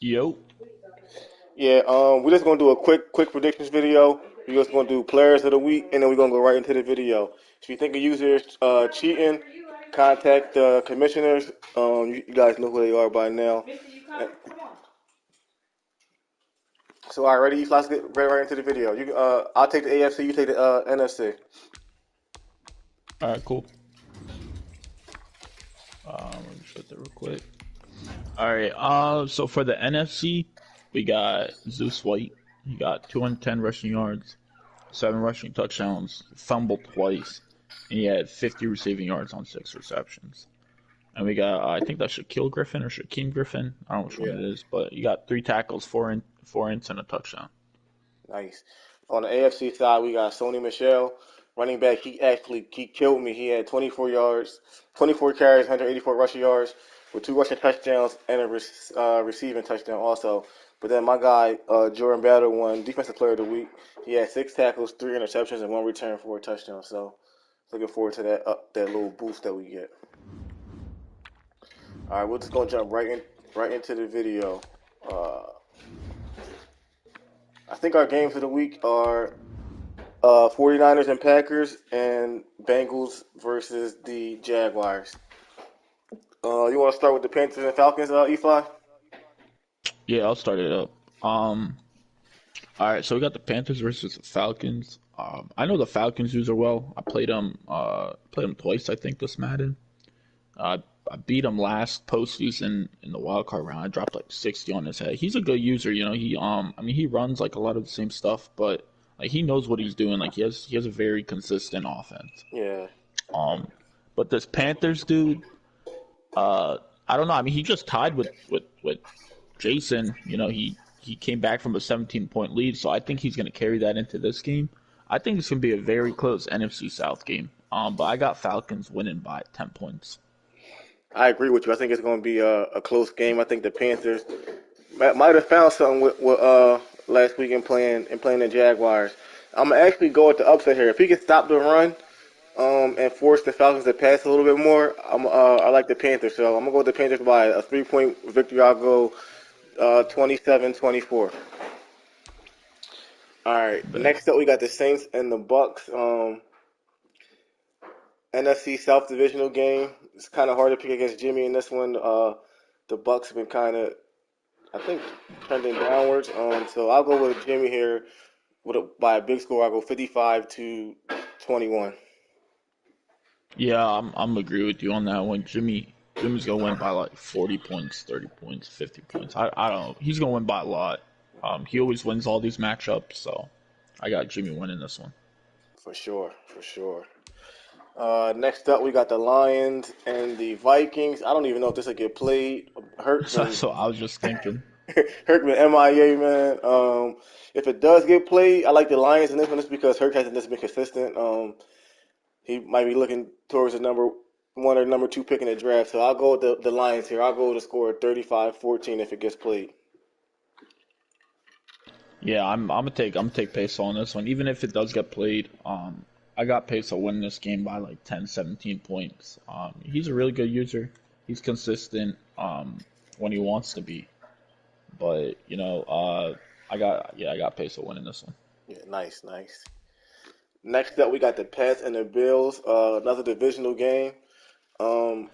Yo. Yeah, we're just gonna do a quick predictions video. We're just gonna do players of the week, and then we're gonna go right into the video. If you think a user is cheating, contact the commissioners. You guys know who they are by now. So, all right, ready? Let's get right into the video. I'll take the AFC. You take the NFC. All right, cool. Let me just get that real quick. All right. So for the NFC, we got Zeus White. He got 210 rushing yards, 7 rushing touchdowns, fumbled twice, and he had 50 receiving yards on 6 receptions. And we got, I think that's Shaquille Griffin or Shaquem Griffin. I don't know which one Yeah, it is, but you got 3 tackles, 4 ints, and a touchdown. nice. On the AFC side, we got Sony Michelle, running back. He killed me. He had 24 yards, 24 carries, 184 rushing yards, with 2 rushing touchdowns and a receiving touchdown also. But then my guy Jordan Battle won Defensive Player of the Week. He had 6 tackles, 3 interceptions, and 1 return for a touchdown. So looking forward to that little boost that we get. All right, we're just gonna jump right into the video. Uh, I think our games of the week are 49ers and Packers, and Bengals versus the Jaguars. You want to start with the Panthers and Falcons, E-Fly? Yeah, I'll start it up. All right, so we got the Panthers versus the Falcons. I know the Falcons user well. I played them. Played them twice, I think, this Madden. I beat him last postseason in the wild card round. I dropped like 60 on his head. He's a good user, you know. I mean, he runs like a lot of the same stuff, but like he knows what he's doing. Like he has a very consistent offense. Yeah. Um, but this Panthers dude, uh, I don't know. I mean, he just tied with Jason. You know, he came back from a 17-point lead, so I think he's going to carry that into this game. I think it's going to be a very close NFC South game. But I got Falcons winning by 10 points. I agree with you. I think it's going to be a close game. I think the Panthers might have found something with last week in playing the Jaguars. I'm gonna actually go with the upset here. If he can stop the run, and force the Falcons to pass a little bit more, I like the Panthers. So I'm gonna go with the Panthers by a 3 point victory. I'll go 27-24. All right. Bet. Next up, we got the Saints and the Bucks. NFC South divisional game. It's kind of hard to pick against Jimmy in this one. The Bucks have been kind of, I think, trending downwards. So I'll go with Jimmy here by a big score. I'll go 55-21. Yeah, I'm agree with you on that one. Jimmy's gonna win by like 40 points, 30 points, 50 points. I don't know. He's gonna win by a lot. He always wins all these matchups, so I got Jimmy winning this one. For sure, for sure. Next up, we got the Lions and the Vikings. I don't even know if this will get played. Hurt So, been so I was just thinking. Hurt been MIA, man. If it does get played, I like the Lions in this one just because Hurt hasn't just been consistent. He might be looking towards the number 1 or number 2 pick in the draft. So I'll go with the Lions here. I'll go with a score of 35-14 if it gets played. Yeah, I'm gonna take Peso on this one, even if it does get played. I got Peso winning this game by like 10, 17 points. He's a really good user. He's consistent when he wants to be. But I got Peso winning this one. Yeah, nice, nice. Next up, we got the Pats and the Bills. Another divisional game. Um,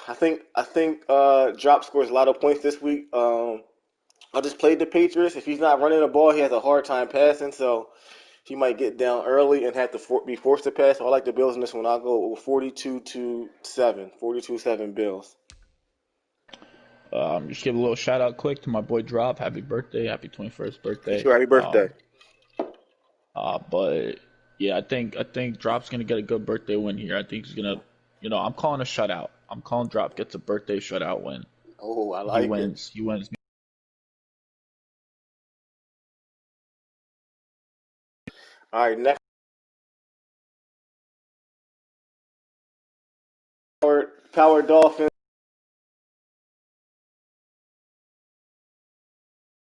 I think Drop scores a lot of points this week. I just played the Patriots. If he's not running the ball, he has a hard time passing. So he might get down early and have to be forced to pass. So I like the Bills in this one. I'll go 42-7. 42-7 Bills. Just give a little shout out quick to my boy Drop. Happy birthday, happy 21st For birthday. sure. Happy birthday. But yeah, I think Drop's gonna get a good birthday win here. I think he's gonna, I'm calling a shutout. I'm calling Drop gets a birthday shutout win. Oh, I He like it. wins. He wins. All right, next Power Dolphins.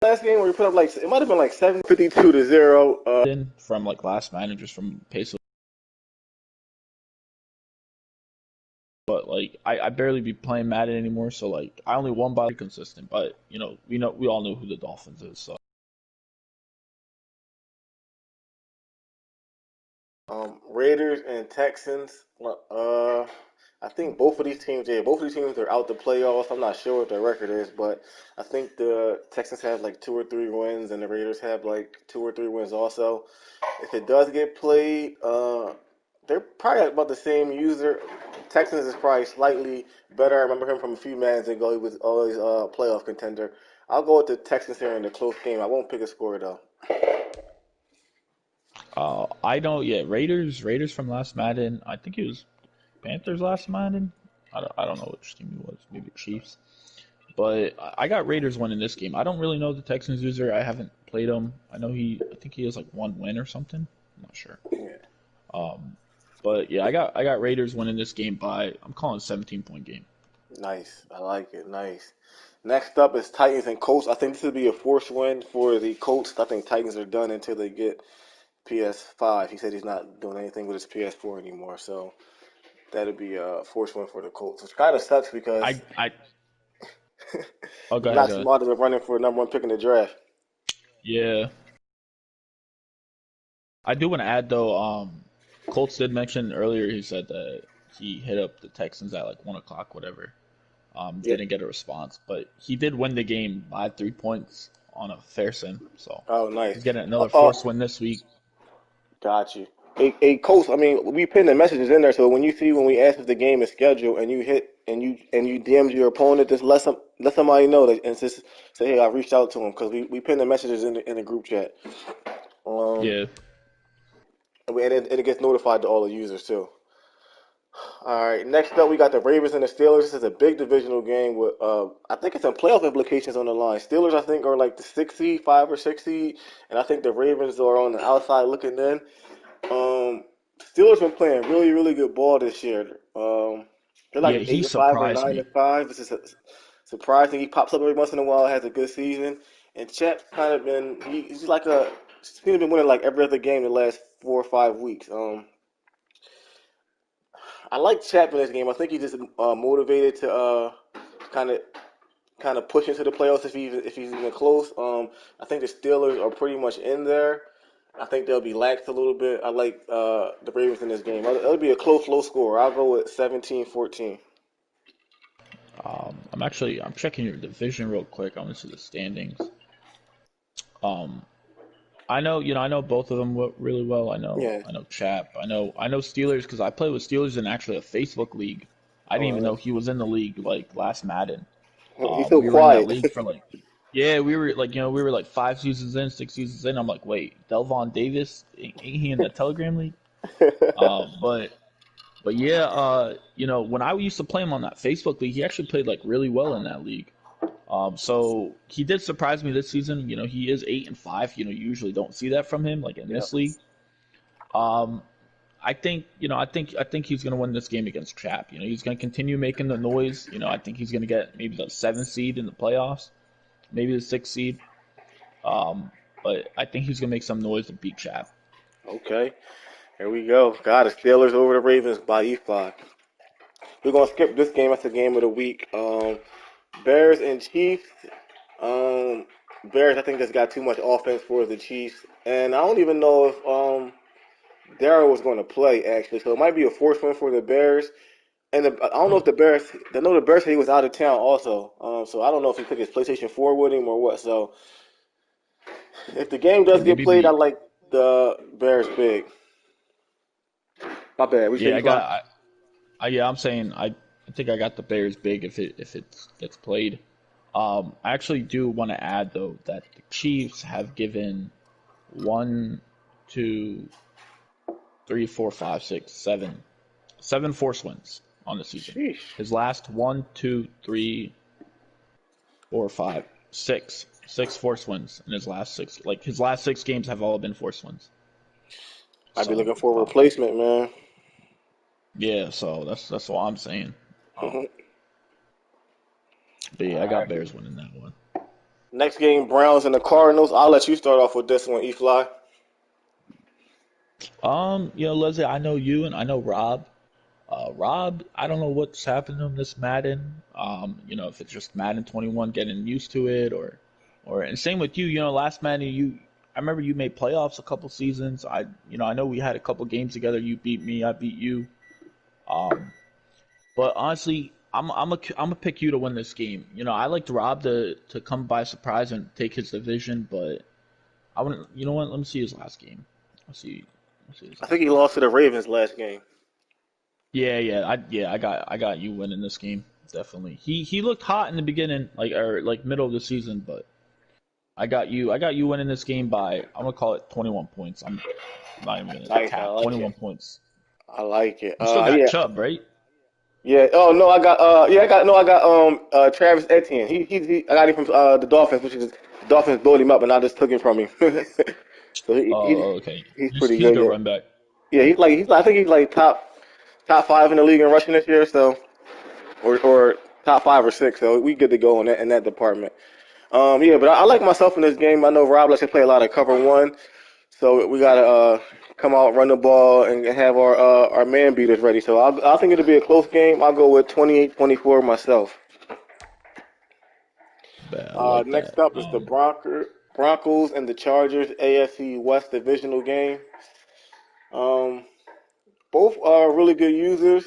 Last game where we put up like it might have been like 752-0. From like last managers from Peso but like I barely be playing Madden anymore, so like I only won by consistent. But we all know who the Dolphins is. So Raiders and Texans. I think both of these teams, yeah, both of these teams are out the playoffs. I'm not sure what their record is, but I think the Texans have like 2 or 3 wins, and the Raiders have like 2 or 3 wins also. If it does get played, they're probably about the same user. Texans is probably slightly better. I remember him from a few months ago. He was always a playoff contender. I'll go with the Texans here in the close game. I won't pick a score though. I don't. Yeah, Raiders from last Madden. I think it was Panthers last Madden. I don't know which team it was. Maybe Chiefs. But I got Raiders winning this game. I don't really know the Texans user. I haven't played him. I think he has like 1 win or something. I'm not sure. Yeah. But yeah, I got Raiders winning this game by I'm calling 17-point game. Nice. I like it. Nice. Next up is Titans and Colts. I think this would be a forced win for the Colts. I think Titans are done until they get PS5. He said he's not doing anything with his PS4 anymore. So that'd be a forced win for the Colts, which kind of sucks because I oh go ahead, Max go ahead. Martin is running for number one pick in the draft. Yeah, I do want to add though. Colts did mention earlier. He said that he hit up the Texans at like 1 o'clock, whatever. Yeah. Didn't get a response, but he did win the game by 3 points on a fair sim. So Oh, nice. he's getting Uh, another uh, force win this week. got you. Coach. I mean, we pinned the messages in there, so when you see when we ask if the game is scheduled and you hit and you DM'd your opponent, just let somebody know that and just say, hey, I reached out to him because we pinned the messages in the group chat. Um, Yeah, and it gets notified to all the users too. All right, next up we got the Ravens and the Steelers. This is a big divisional game with I think it's some playoff implications on the line. Steelers I think are like the 6 seed, 5 or 6 seed, and I think the Ravens are on the outside looking in. Um, Steelers been playing really, really good ball this year. They're yeah, like he 8-5 or surprised nine me. and five. This is surprising. He pops up every once in a while, has a good season, and Chat's kind of been he's like he's been winning like every other game the last 4 or 5 weeks. I like Chat in this game. I think he's just motivated to kind of kind of push into the playoffs if he's even close. I think the Steelers are pretty much in there. I think they'll be laxed a little bit. I like the Ravens in this game. It'll be a close, low score. I'll go with 17-14. I'm checking your division real quick. I want to see the standings. Um, I know both of them really well. Yeah. I know Chap. I know Steelers because I played with Steelers in actually a Facebook league. I didn't Oh, even know nice. he was in the league like last Madden. He's so We were in that quiet. league for like, yeah, we were like, we were like 5 seasons in, 6 seasons in. I'm like, wait, Delvon Davis, ain't he in that Telegram league? Uh, but but yeah, when I used to play him on that Facebook league, he actually played like really well in that league. So he did surprise me this season. He is 8-5. You usually don't see that from him, like in Yep. this league. Um, I think he's gonna win this game against Chap. He's gonna continue making the noise. I think he's gonna get maybe the 7th seed in the playoffs, maybe the 6th seed. Um, but I think he's gonna make some noise to beat Chap. Okay. Here we go. God, the Steelers over the Ravens by E5. We're gonna skip this game. That's the game of the week. Bears and Chiefs. Um, Bears, I think, just got too much offense for the Chiefs, and I don't even know if Darrell was going to play actually, so it might be a forced win for the Bears. And I don't know if Oh, the Bears. I know the Bears said he was out of town also, so I don't know if he took his PlayStation 4 with him or what. So if the game yeah, does get played, I like the Bears big. My bad. We say yeah. you fly. Yeah. I'm saying I think I got the Bears big if it gets played. I actually do want to add though that the Chiefs have given one, two, three, four, five, six, seven force wins on the season. Sheesh. His last one, two, three, four, five, six force wins in his last six. Like his last 6 games have all been force wins. I'd be So looking for a replacement, man. yeah, so that's what I'm saying. Um, All but yeah, I got right. Bears winning that one. Next game, Browns and the Cardinals. I'll let you start off with this one, E Fly. Leslie, I know you and I know Rob. Rob, I don't know what's happened to him this Madden. If it's just Madden 21 getting used to it, and same with you. Last Madden, I remember you made playoffs a couple seasons. I know we had a couple games together. You beat me, I beat you. Um, but honestly, I'm a pick you to win this game. I liked Rob to come by surprise and take his division, but I wouldn't. You know what? Let me see his last game. Let's see. Let's see his I think last he game. lost to the Ravens last game. I got you winning this game. Definitely. He looked hot in the beginning, like middle of the season, but I got you winning this game by I'm gonna call it 21 points. I'm not even gonna Nice, I cap like 21 it. points. I like it. You still got Yeah, Chubb, right? yeah. Oh no, I got yeah, I got no, I got Travis Etienne. I got him from the Dolphins, which is the Dolphins built him up, and I just took him from him. So Okay. he's pretty He's a good. good Yeah, run back. yeah. I think he's like top five in the league in rushing this year. So or top five or six. So we good to go in that department. Yeah, but I like myself in this game. I know Rob likes to play a lot of cover one, so we gotta come out, run the ball, and have our man beaters ready. So I think it'll be a close game. I'll go with 28-24 myself. But I like Next that. up is the Broncos and the Chargers AFC West divisional game. Um, both are really good users.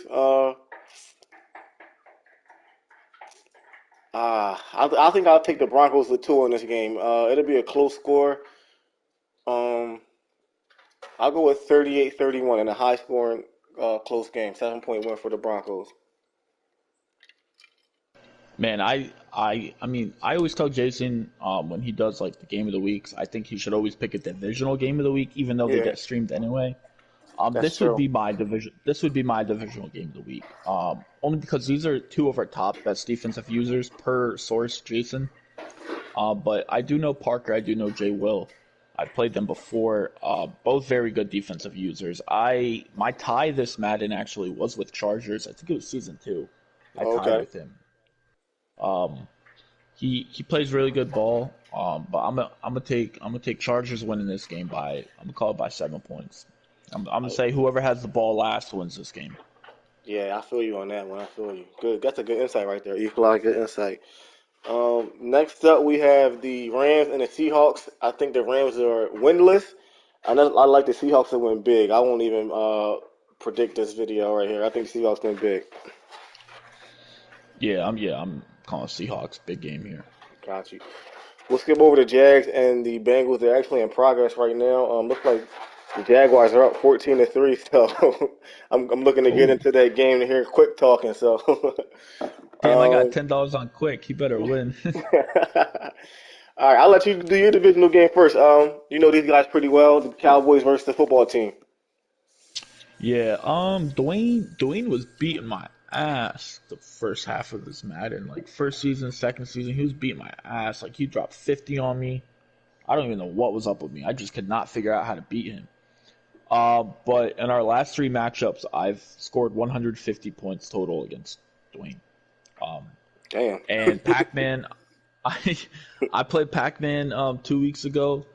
I think I'll take the Broncos the two in this game. It'll be a close score. Um, I'll go with 38-31 in a high scoring close game. 7-point win for the Broncos. Man, I mean, I always tell Jason when he does like the game of the weeks, I think he should always pick a divisional game of the week, even though they Yeah, get streamed anyway. that's This would true. be my division. This would be my divisional game of the week. Only because these are two of our top best defensive users per source, Jason. But I do know Parker. I do know Jay Will. I played them before. Both very good defensive users. My tie this Madden actually was with Chargers. I think it was season two. I tied Okay. with him. Um, he plays really good ball. But I'm gonna take Chargers winning this game by I'm gonna call it by 7 points. I'm gonna say whoever has the ball last wins this game. Yeah, I feel you on that one. I feel you. Good. That's a good insight right there. You feel like good insight. Next up, we have the Rams and the Seahawks. I think the Rams are winless. I like the Seahawks to win big. I won't even predict this video right here. I think the Seahawks win big. Yeah, I'm calling Seahawks big game here. Got you. We'll skip over the Jags and the Bengals. They're actually in progress right now. Looks like the Jaguars are up 14-3. So I'm looking to get Oh into that game to hear quick talking. So damn! I got um, $10 on Quick. He better win. all right, I'll let you do your divisional game first. You know these guys pretty well. The Cowboys versus the football team. Yeah, Dwayne was beating my ass the first half of this Madden. Like first season, second season, he was beating my ass. Like he dropped 50 on me. I don't even know what was up with me. I just could not figure out how to beat him. But in our last three matchups, I've scored 150 points total against Dwayne. Um, Damn. and Pac-Man, I I played Pac-Man 2 weeks ago.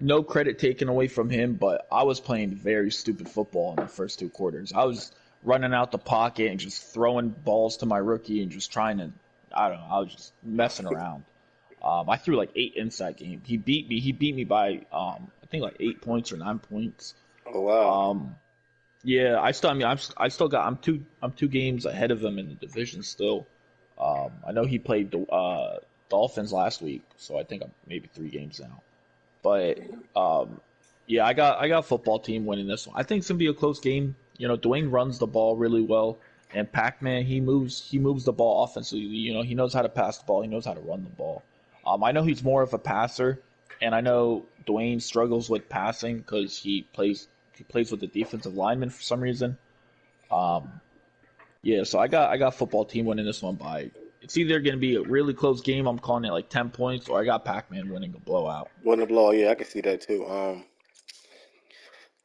No credit taken away from him, but I was playing very stupid football in the first two quarters. I was running out the pocket and just throwing balls to my rookie and just trying to, I don't know, I was just messing around. I threw like eight inside game. He beat me. He beat me by I think like 8 points or 9 points. Oh wow. Um, yeah, I still got I'm two games ahead of him in the division still. I know he played the Dolphins last week, so I think I'm maybe 3 games now. But yeah, I got football team winning this one. I think it's gonna be a close game. Dwayne runs the ball really well, and Pac-Man he moves the ball offensively. He knows how to pass the ball. He knows how to run the ball. I know he's more of a passer, and I know Dwayne struggles with passing because he plays with the defensive lineman for some reason. Um, yeah, so I got football team winning this one by. It's either going to be a really close game. I'm calling it like 10 points, or I got Pac-Man winning a blowout. Won the blow. Yeah, I can see that too.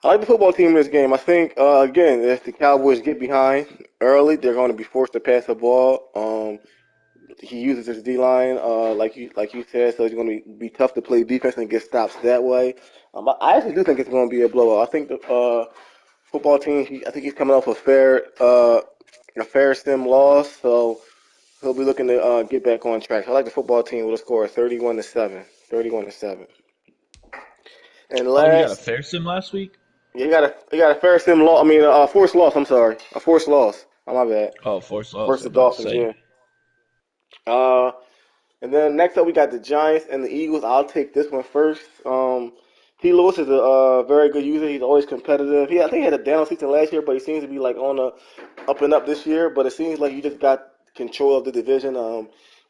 I like the football team in this game. I think again, if the Cowboys get behind early, they're going to be forced to pass the ball. He uses his D line, like you said, so it's going to be tough to play defense and get stops that way. I actually do think it's going to be a blowout. I think football team. I think he's coming off a fair stem loss, so he'll be looking to get back on track. I like the football team with a score of 31-7. 31-7. And Oh, he got a last, fair sim last week. he got a fair stem loss. I mean, a forced loss. I'm sorry, a forced loss. Oh, my bad. Oh, forced loss. Versus I the was about to Dolphins, say. yeah. Uh, And then next up, we got the Giants and the Eagles. I'll take this one first. T. Lewis is a very good user. He's always competitive. I think he had a down season last year, but he seems to be like on a up and up this year. But it seems like you just got control of the division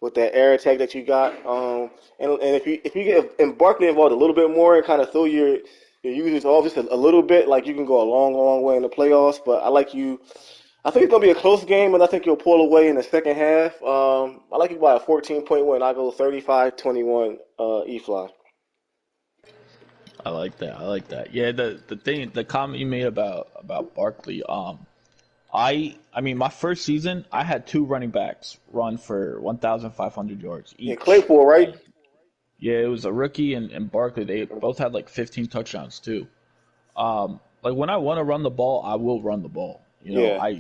with that air attack that you got. And if you get Barkley involved a little bit more and kind of throw your users off just a little bit, like you can go a long way in the playoffs. But I like you. I think it's gonna be a close game, and I think you'll pull away in the second half. I like you by a 14-point win. I go 35-21. E-fly. I like that. I like that. Yeah, the comment you made about Barkley. I mean, my first season, I had two running backs run for 1,500 yards Yeah, each. Claypool, right? Like, yeah, it was a rookie and Barkley. They both had like 15 touchdowns too. Like when I want to run the ball, I will run the ball. Yeah.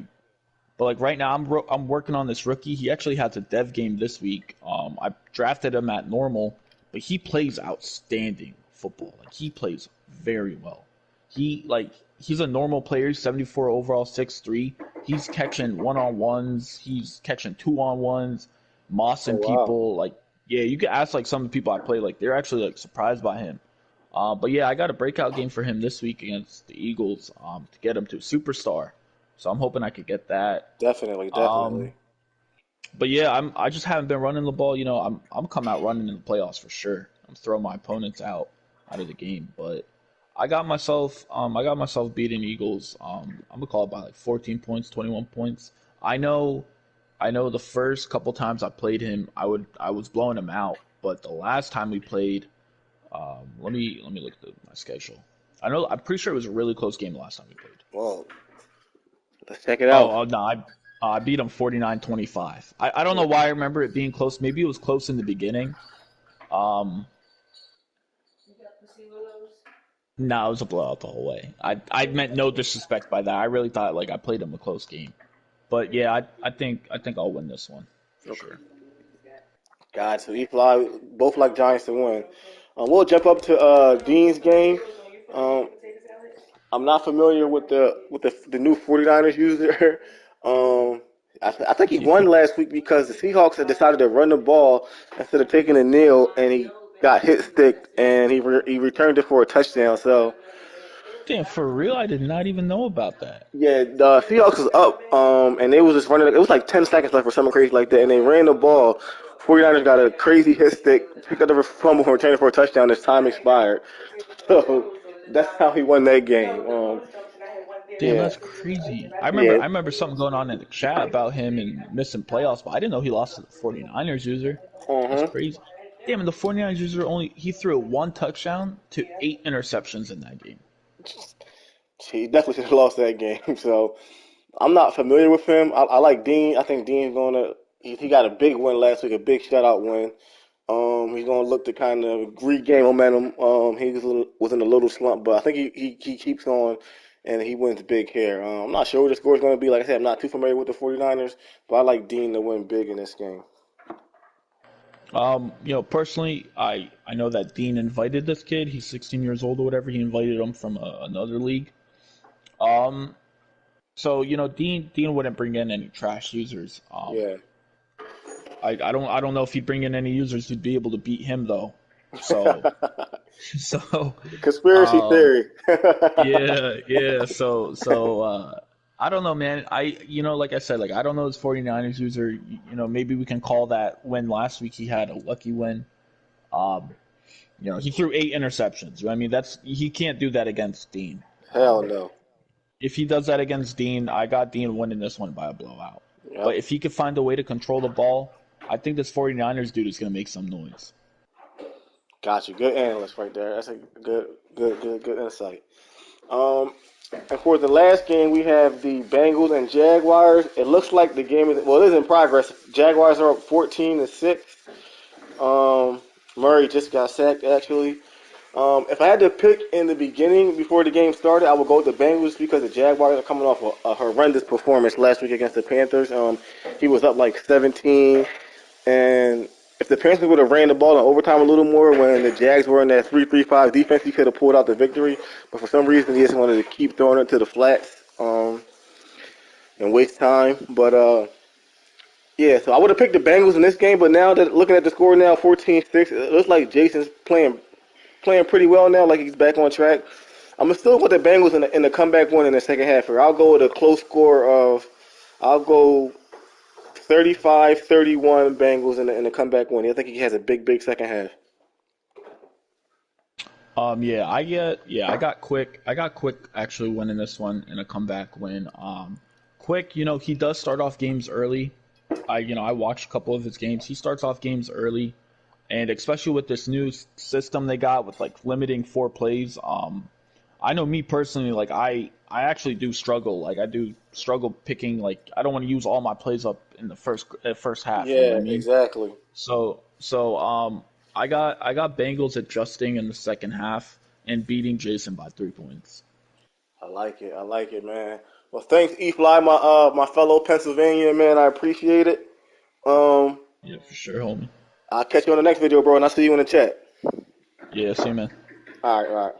But like right now, I'm working on this rookie. He actually has a dev game this week. I drafted him at normal, but he plays outstanding football. Like he plays very well. He's a normal player, 74 overall, 6'3". He's catching one on ones. He's catching two on ones, Oh mossing wow. people. Like yeah, you could ask like some of the people I play. Like they're actually like surprised by him. But yeah, I got a breakout game for him this week against the Eagles to get him to superstar. So I'm hoping I could get that. Definitely, Um, definitely. but yeah, I just haven't been running the ball. I'm come out running in the playoffs for sure. I'm throwing my opponents out of the game. But I got myself beating Eagles. I'm gonna call it by like 14 points, 21 points. I know I know the first couple times I played him, I was blowing him out. But the last time we played, let me look at my schedule. I'm pretty sure it was a really close game the last time we played. Well, let's check it out. Oh no, I beat him 49-25. I don't know why I remember it being close. Maybe it was close in the beginning. Um, no, it was a blowout the whole way. I meant no disrespect by that. I really thought like I played him a close game. But yeah, I think I'll win this one for Okay. sure. God, so E-fly both like Giants to win. We'll jump up to Dean's game. Um, I'm not familiar with the new 49ers user. I think he won last week because the Seahawks had decided to run the ball instead of taking a kneel, and he got hit stick, and he returned it for a touchdown. So Damn, for real, I did not even know about that. yeah, the Seahawks was up, and they was just running. It was like 10 seconds left or something crazy like that, and they ran the ball. 49ers got a crazy hit stick, picked up the fumble, and returned it for a touchdown as time expired. So that's how he won that game. Damn, Yeah, that's crazy. I remember yeah. I remember something going on in the chat about him and missing playoffs, but I didn't know he lost to the 49ers user. That's Uh-huh. crazy. Damn, and the 49ers user he threw one touchdown to eight interceptions in that game. He definitely should have lost that game. So I'm not familiar with him. I like Dean. I think Dean's going to. He got a big win last week, a big shutout win. He's going to look to kind of regain momentum. Was in a little slump, but I think he keeps on and he wins big here. I'm not sure what the score is going to be. Like I said, I'm not too familiar with the 49ers, but I like Dean to win big in this game. Personally, I know that Dean invited this kid. He's 16 years old or whatever. He invited him from another league. Um, so Dean wouldn't bring in any trash users. Yeah. I don't know if he'd bring in any users who'd be able to beat him though. So so Conspiracy um theory. yeah, yeah. I don't know, man. Like I said, like I don't know his 49ers user. Maybe we can call that win last week. He had a lucky win. Um, he threw eight interceptions. I mean, he can't do that against Dean. Hell no. If he does that against Dean, I got Dean winning this one by a blowout. Yep. But if he could find a way to control the ball, I think this 49ers dude is going to make some noise. Got you. Good analyst right there. That's a good insight. Um, and for the last game, we have the Bengals and Jaguars. It looks like the game it is in progress. Jaguars are up 14-6. Um, Murray just got sacked actually. If I had to pick in the beginning before the game started, I would go with the Bengals because the Jaguars are coming off a horrendous performance last week against the Panthers. He was up like 17, and if the Panthers would have ran the ball in overtime a little more when the Jags were in that 3-3-5 defense, he could have pulled out the victory. But for some reason, he just wanted to keep throwing it to the flats and waste time. But yeah, so I would have picked the Bengals in this game. But now that looking at the score now, 14-6, it looks like Jason's playing pretty well now, like he's back on track. I'm gonna still put the Bengals in the comeback win in the second half here. I'll go with a close score of, I'll go 35-31 Bengals in the comeback win. I think he has a big second half. I got quick actually winning this one in a comeback win. Quick, he does start off games early. I watched a couple of his games. He starts off games early, and especially with this new system they got with like limiting 4 plays. I know me personally, like I actually do struggle. Like I do struggle picking. Like I don't want to use all my plays up in the first half. You know what Yeah, I mean? exactly. So I got Bengals adjusting in the second half and beating Jason by 3 points. I like it. I like it, man. Well, thanks, E Fly, my fellow Pennsylvania man. I appreciate it. Um, Yeah, for sure, homie. I'll catch you on the next video, bro, and I'll see you in the chat. Yeah, see you, man. All right, all right.